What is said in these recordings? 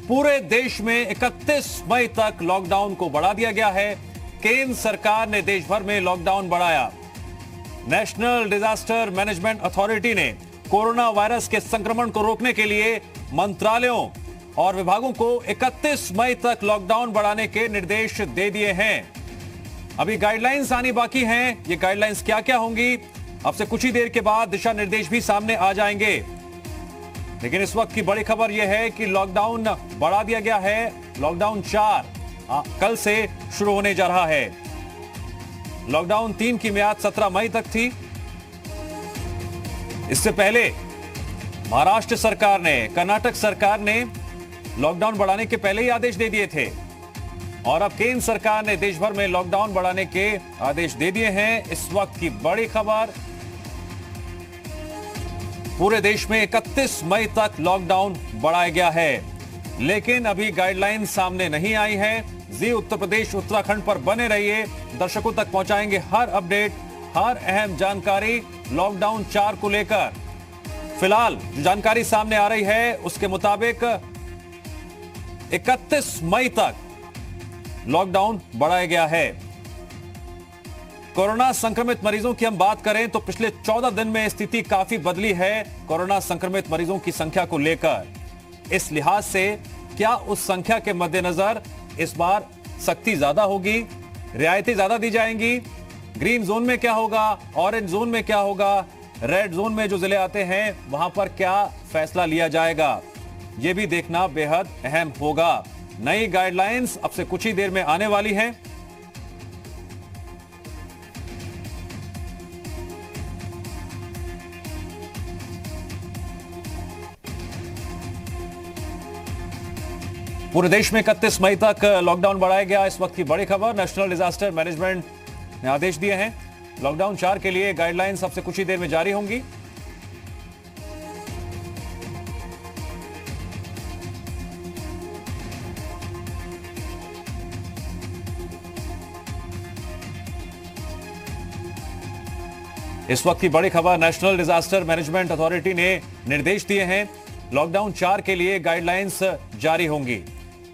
पूरे देश में 31 मई तक लॉकडाउन को बढ़ा दिया गया है। केंद्र सरकार ने देश भर में लॉकडाउन बढ़ाया। नेशनल डिजास्टर मैनेजमेंट अथॉरिटी ने कोरोना वायरस के संक्रमण को रोकने के लिए मंत्रालयों और विभागों को 31 मई तक लॉकडाउन बढ़ाने के निर्देश दे दिए हैं। अभी गाइडलाइंस आनी बाकी हैं। ये गाइडलाइंस क्या क्या होंगी, अब से कुछ ही देर के बाद दिशा निर्देश भी सामने आ जाएंगे। लेकिन इस वक्त की बड़ी खबर यह है कि लॉकडाउन बढ़ा दिया गया है। लॉकडाउन 4 कल से शुरू होने जा रहा है। लॉकडाउन 3 की मियाद 17 मई तक थी। इससे पहले महाराष्ट्र सरकार ने, कर्नाटक सरकार ने लॉकडाउन बढ़ाने के पहले ही आदेश दे दिए थे और अब केंद्र सरकार ने देश भर में लॉकडाउन बढ़ाने के आदेश दे दिए हैं। इस वक्त की बड़ी खबर, पूरे देश में 31 मई तक लॉकडाउन बढ़ाया गया है। लेकिन अभी गाइडलाइन सामने नहीं आई है। जी उत्तर प्रदेश उत्तराखंड पर बने रहिए, दर्शकों तक पहुंचाएंगे हर अपडेट, हर अहम जानकारी लॉकडाउन 4 को लेकर। फिलहाल जो जानकारी सामने आ रही है उसके मुताबिक 31 मई तक लॉकडाउन बढ़ाया गया है। कोरोना संक्रमित मरीजों की हम बात करें तो पिछले 14 दिन में स्थिति काफी बदली है कोरोना संक्रमित मरीजों की संख्या को लेकर। इस लिहाज से क्या उस संख्या के मद्देनजर इस बार सख्ती ज्यादा होगी, रियायतें ज्यादा दी जाएंगी? ग्रीन जोन में क्या होगा, ऑरेंज जोन में क्या होगा, रेड जोन में जो जिले आते हैं वहां पर क्या फैसला लिया जाएगा, यह भी देखना बेहद अहम होगा। नई गाइडलाइंस अब से कुछ ही देर में आने वाली हैं। पूरे देश में 31 मई तक लॉकडाउन बढ़ाया गया। इस वक्त की बड़ी खबर, नेशनल डिजास्टर मैनेजमेंट ने आदेश दिए हैं। लॉकडाउन 4 के लिए गाइडलाइंस अब से कुछ ही देर में जारी होंगी। इस वक्त की बड़ी खबर, नेशनल डिजास्टर मैनेजमेंट अथॉरिटी ने निर्देश दिए हैं। लॉकडाउन 4 के लिए गाइडलाइंस जारी होंगी।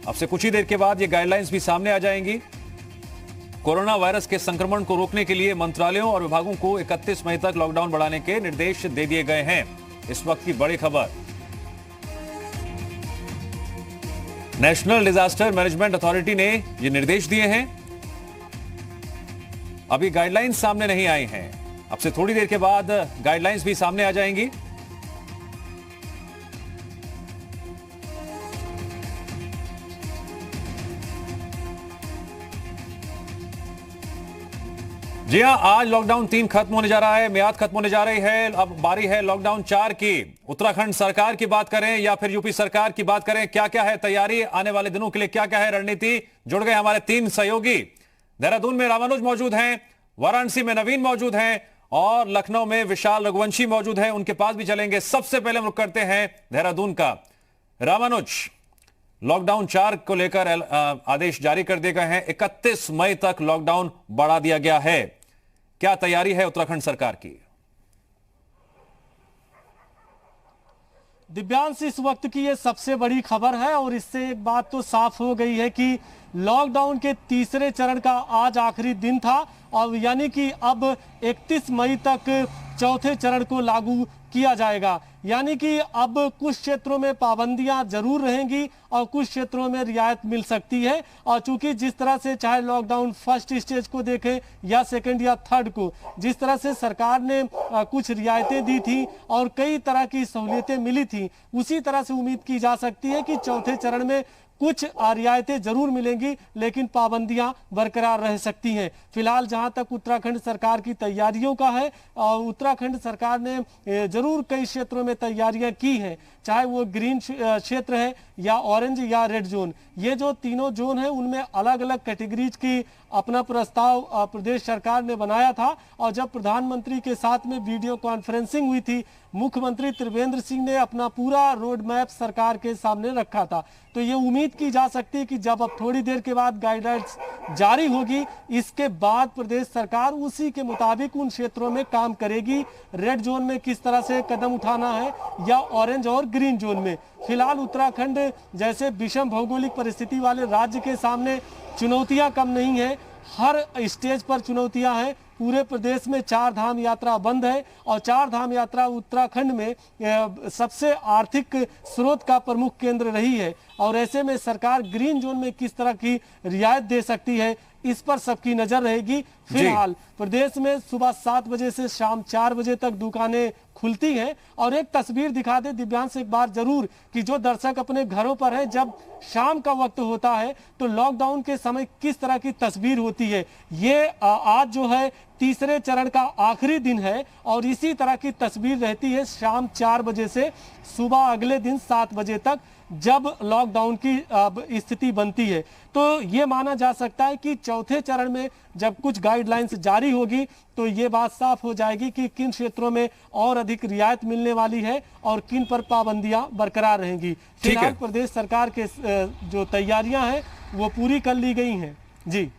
अब से कुछ ही देर के बाद ये गाइडलाइंस भी सामने आ जाएंगी। कोरोना वायरस के संक्रमण को रोकने के लिए मंत्रालयों और विभागों को 31 मई तक लॉकडाउन बढ़ाने के निर्देश दे दिए गए हैं। इस वक्त की बड़ी खबर, नेशनल डिजास्टर मैनेजमेंट अथॉरिटी ने ये निर्देश दिए हैं। अभी गाइडलाइंस सामने नहीं आई हैं। अब से थोड़ी देर के बाद गाइडलाइंस भी सामने आ जाएंगी। जी हां, आज लॉकडाउन 3 खत्म होने जा रहा है, मियाद खत्म होने जा रही है। अब बारी है लॉकडाउन 4 की। उत्तराखंड सरकार की बात करें या फिर यूपी सरकार की बात करें, क्या क्या है तैयारी, आने वाले दिनों के लिए क्या क्या है रणनीति? जुड़ गए हमारे 3 सहयोगी। देहरादून में रामानुज मौजूद हैं, वाराणसी में नवीन मौजूद हैं और लखनऊ में विशाल रघुवंशी मौजूद हैं। उनके पास भी चलेंगे। सबसे पहले हम रुक करते हैं देहरादून का। रामानुज, लॉकडाउन 4 को लेकर आदेश जारी कर दिए गए हैं। 31 मई तक लॉकडाउन बढ़ा दिया गया है। क्या तैयारी है उत्तराखंड सरकार की? दिव्यांश, इस वक्त की ये सबसे बड़ी खबर है और इससे एक बात तो साफ हो गई है कि लॉकडाउन के तीसरे चरण का आज आखिरी दिन था और यानी कि अब 31 मई तक चौथे चरण को लागू किया जाएगा। यानी कि अब कुछ क्षेत्रों में पाबंदियां जरूर रहेंगी और कुछ क्षेत्रों में रियायत मिल सकती है। और चूंकि जिस तरह से चाहे लॉकडाउन फर्स्ट स्टेज को देखें या सेकंड या थर्ड को, जिस तरह से सरकार ने कुछ रियायतें दी थी और कई तरह की सहूलियतें मिली थी, उसी तरह से उम्मीद की जा सकती है कि चौथे चरण में कुछ रियायतें जरूर मिलेंगी लेकिन पाबंदियां बरकरार रह सकती हैं। फिलहाल जहां तक उत्तराखंड सरकार की तैयारियों का है, उत्तराखंड सरकार ने जरूर कई क्षेत्रों में तैयारियां की हैं, चाहे वो ग्रीन क्षेत्र है या ऑरेंज या रेड जोन। ये जो तीनों जोन है उनमें अलग अलग कैटेगरीज की अपना प्रस्ताव प्रदेश सरकार ने बनाया था और जब प्रधानमंत्री के साथ में वीडियो कॉन्फ्रेंसिंग हुई थी, मुख्यमंत्री त्रिवेंद्र सिंह ने अपना पूरा रोड मैप सरकार के सामने रखा था। तो ये उम्मीद की जा सकती है कि जब अब थोड़ी देर के बाद गाइडलाइंस जारी होगी, इसके बाद प्रदेश सरकार उसी के मुताबिक उन क्षेत्रों में काम करेगी। रेड जोन में किस तरह से कदम उठाना है या ऑरेंज और ग्रीन जोन में। फिलहाल उत्तराखंड जैसे विषम भौगोलिक परिस्थिति वाले राज्य के सामने चुनौतियां कम नहीं है, हर स्टेज पर चुनौतियां हैं। पूरे प्रदेश में 4 धाम यात्रा बंद है और 4 धाम यात्रा उत्तराखंड में सबसे आर्थिक स्रोत का प्रमुख केंद्र रही है और ऐसे में सरकार ग्रीन जोन में किस तरह की रियायत दे सकती है, इस पर सबकी नजर रहेगी। फिलहाल प्रदेश में सुबह 7 बजे से शाम 4 बजे तक दुकानें खुलती हैं और एक तस्वीर दिखा दे दिव्यांश एक बार जरूर कि जो दर्शक अपने घरों पर हैं, जब शाम का वक्त होता है तो लॉकडाउन के समय किस तरह की तस्वीर होती है। ये आज जो है तीसरे चरण का आखिरी दिन है और इसी तरह की तस्वीर रहती है शाम 4 बजे से सुबह अगले दिन 7 बजे तक, जब लॉकडाउन की स्थिति बनती है। तो ये माना जा सकता है कि चौथे चरण में जब कुछ गाइडलाइंस जारी होगी तो ये बात साफ हो जाएगी कि किन क्षेत्रों में और अधिक रियायत मिलने वाली है और किन पर पाबंदियां बरकरार रहेंगी। फिलहाल प्रदेश सरकार के जो तैयारियां हैं वो पूरी कर ली गई हैं। जी।